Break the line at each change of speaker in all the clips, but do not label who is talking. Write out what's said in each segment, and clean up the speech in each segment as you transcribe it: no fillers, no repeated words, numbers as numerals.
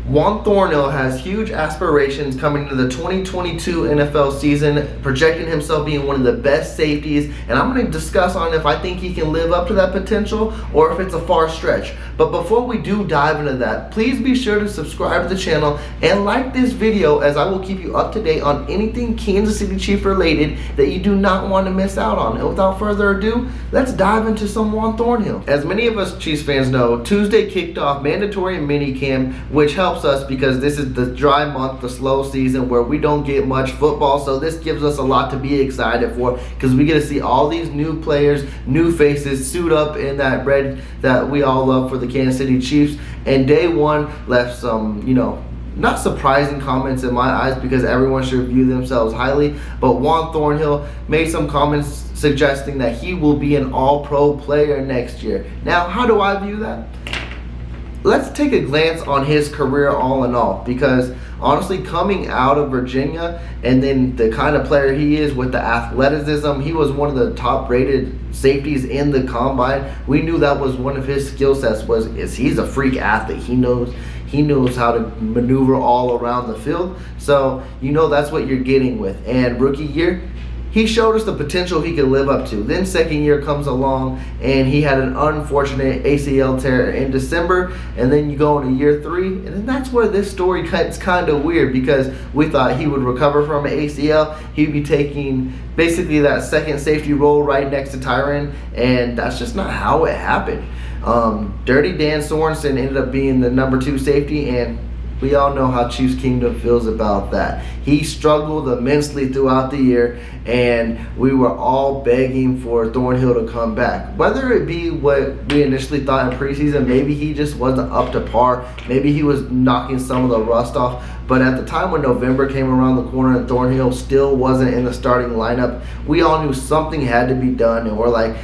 Juan Thornhill has huge aspirations coming into the 2022 NFL season, projecting himself being one of the best safeties, and I'm going to discuss on if I think he can live up to that potential or if it's a far stretch. But before we do dive into that, please be sure to subscribe to the channel and like this video, as I will keep you up to date on anything Kansas City Chiefs related that you do not want to miss out on. And without further ado, let's dive into some Juan Thornhill. As many of us Chiefs fans know, Tuesday kicked off mandatory minicamp, which helps us because this is the dry month, the slow season where we don't get much football. So this gives us a lot to be excited for because we get to see all these new players, new faces suit up in that red that we all love for the Kansas City Chiefs. And day one left some, not surprising comments in my eyes because everyone should view themselves highly. But Juan Thornhill made some comments suggesting that he will be an all-pro player next year. Now, how do I view that? Let's take a glance on his career all in all, because honestly, coming out of Virginia and then the kind of player he is with the athleticism, he was one of the top rated safeties in the combine. We knew that was one of his skill sets, is he's a freak athlete. He knows how to maneuver all around the field. So that's what you're getting with. And rookie year, he showed us the potential he could live up to. Then second year comes along and he had an unfortunate ACL tear in December, and then you go into year 3, and then that's where this story gets kind of weird because we thought he would recover from an ACL. He'd be taking basically that second safety role right next to Tyron, and that's just not how it happened. Dirty Dan Sorensen ended up being the number 2 safety, and we all know how Chiefs Kingdom feels about that. He struggled immensely throughout the year, and we were all begging for Thornhill to come back. Whether it be what we initially thought in preseason, maybe he just wasn't up to par, maybe he was knocking some of the rust off, but at the time when November came around the corner and Thornhill still wasn't in the starting lineup, we all knew something had to be done, and we're like,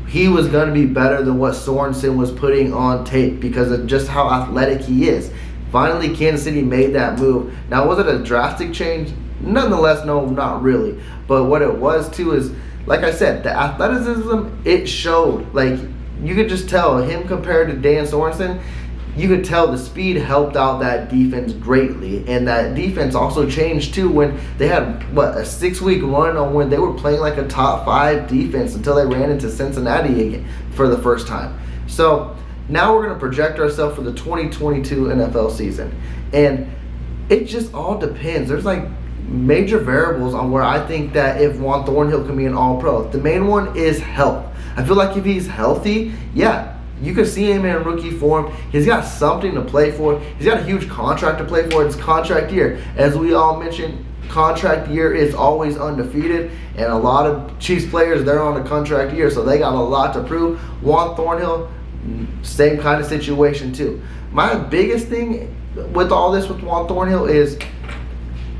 he was going to be better than what Sorensen was putting on tape because of just how athletic he is. Finally, Kansas City made that move. Now, was it a drastic change? Nonetheless, no, not really. But what it was, too, is, like I said, the athleticism, it showed. Like, you could just tell him compared to Dan Sorensen, you could tell the speed helped out that defense greatly. And that defense also changed, too, when they had, a 6-week run on when they were playing like a top 5 defense until they ran into Cincinnati again for the first time. So now we're going to project ourselves for the 2022 NFL season. And it just all depends. There's like major variables on where I think that if Juan Thornhill can be an all-pro. The main one is health. I feel like if he's healthy, yeah, you could see him in rookie form. He's got something to play for. He's got a huge contract to play for. It's contract year. As we all mentioned, contract year is always undefeated, and a lot of Chiefs players, they're on a contract year, so they got a lot to prove. Juan Thornhill, same kind of situation too. My biggest thing with all this with Juan Thornhill is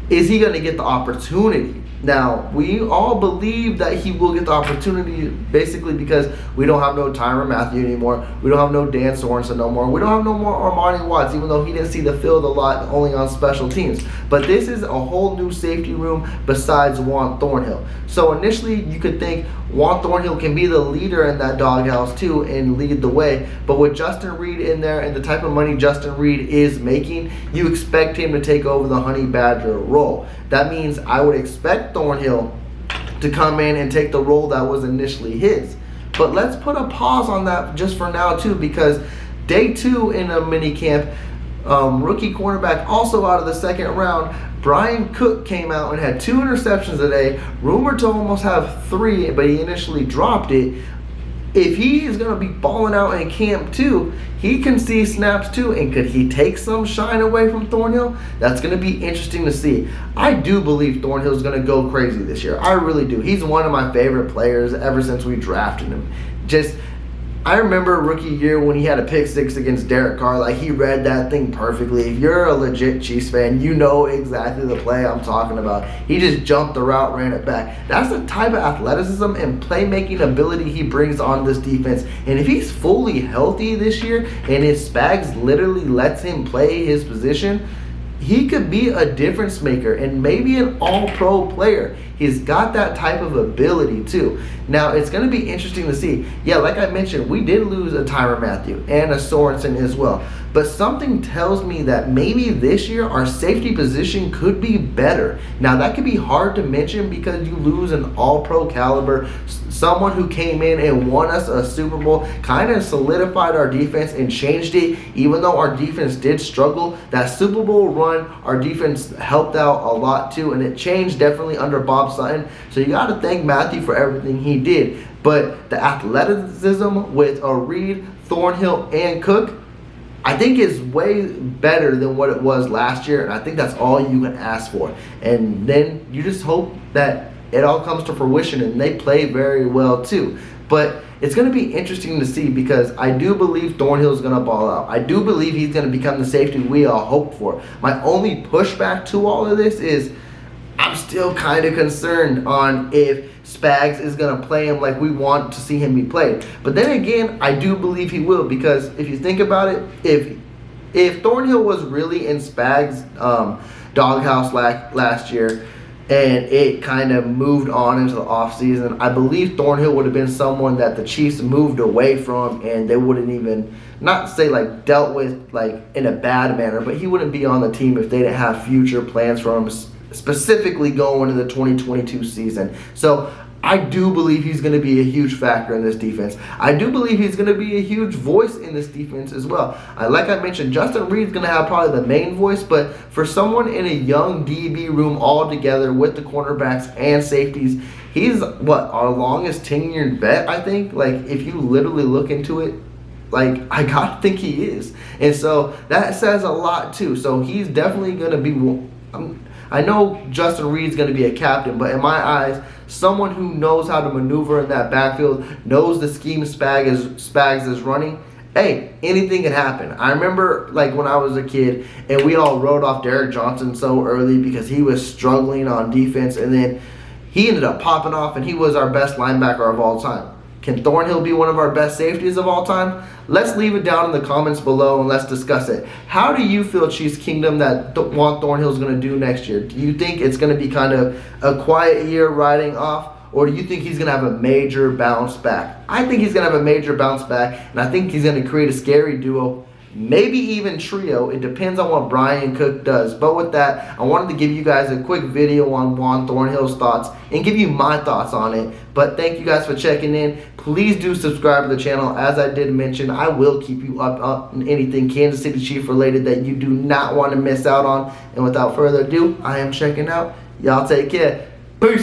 he going to get the opportunity? Now, we all believe that he will get the opportunity basically because we don't have no Tyrann Mathieu anymore. We don't have no Dan Sorensen no more. We don't have no more Armani Watts, even though he didn't see the field a lot, only on special teams. But this is a whole new safety room besides Juan Thornhill. So initially, you could think Juan Thornhill can be the leader in that doghouse too and lead the way. But with Justin Reid in there and the type of money Justin Reid is making, you expect him to take over the Honey Badger role. That means I would expect Thornhill to come in and take the role that was initially his. But let's put a pause on that just for now too, because day 2 in a minicamp, rookie cornerback also out of the second round, Brian Cook came out and had 2 interceptions today, rumored to almost have 3, but he initially dropped it. If he is going to be balling out in camp too, he can see snaps too, and could he take some shine away from Thornhill? That's going to be interesting to see. I do believe Thornhill is going to go crazy this year. I really do. He's one of my favorite players ever since we drafted him. I remember rookie year when he had a pick 6 against Derek Carr. Like, he read that thing perfectly. If you're a legit Chiefs fan, you know exactly the play I'm talking about. He just jumped the route, ran it back. That's the type of athleticism and playmaking ability he brings on this defense. And if he's fully healthy this year and his Spags literally lets him play his position, he could be a difference maker and maybe an all-pro player. He's got that type of ability too. Now, it's going to be interesting to see. Yeah, like I mentioned, we did lose a Tyrann Mathieu and a Sorensen as well. but something tells me that maybe this year our safety position could be better. Now that could be hard to mention because you lose an all-pro caliber, someone who came in and won us a Super Bowl, kind of solidified our defense and changed it. Even though our defense did struggle, that Super Bowl run, our defense helped out a lot too, and it changed definitely under Bob Sutton. So you got to thank Matthew for everything he did. But the athleticism with Reed, Thornhill, and Cook, I think is way better than what it was last year, and I think that's all you can ask for. And then you just hope that it all comes to fruition and they play very well too. But it's going to be interesting to see because I do believe Thornhill is going to ball out. I do believe he's going to become the safety we all hoped for. My only pushback to all of this is I'm still kind of concerned on if Spags is going to play him like we want to see him be played. But then again, I do believe he will, because if you think about it, if Thornhill was really in Spags' doghouse last year and it kind of moved on into the offseason, I believe Thornhill would have been someone that the Chiefs moved away from, and they wouldn't even, not say like dealt with like in a bad manner, but he wouldn't be on the team if they didn't have future plans for him, specifically going into the 2022 season. So I do believe he's going to be a huge factor in this defense. I do believe he's going to be a huge voice in this defense as well. Like I mentioned, Justin Reed's going to have probably the main voice, but for someone in a young DB room all together with the cornerbacks and safeties, he's our longest tenured vet, I think. Like, if you literally look into it, like, I gotta think he is. And so that says a lot too. So he's definitely going to be, I know Justin Reed's going to be a captain, but in my eyes, someone who knows how to maneuver in that backfield, knows the scheme Spags is running, hey, anything can happen. I remember like when I was a kid and we all wrote off Derek Johnson so early because he was struggling on defense, and then he ended up popping off and he was our best linebacker of all time. Can Thornhill be one of our best safeties of all time? Let's leave it down in the comments below and let's discuss it. How do you feel, Chiefs Kingdom, that Juan Thornhill is going to do next year? Do you think it's going to be kind of a quiet year riding off, or do you think he's going to have a major bounce back? I think he's going to have a major bounce back, and I think he's going to create a scary duo, maybe even trio. It depends on what Brian Cook does. But with that, I wanted to give you guys a quick video on Juan Thornhill's thoughts and give you my thoughts on it. But thank you guys for checking in. Please do subscribe to the channel. As I did mention, I will keep you up on anything Kansas City Chiefs related that you do not want to miss out on. And without further ado, I am checking out. Y'all take care. Peace.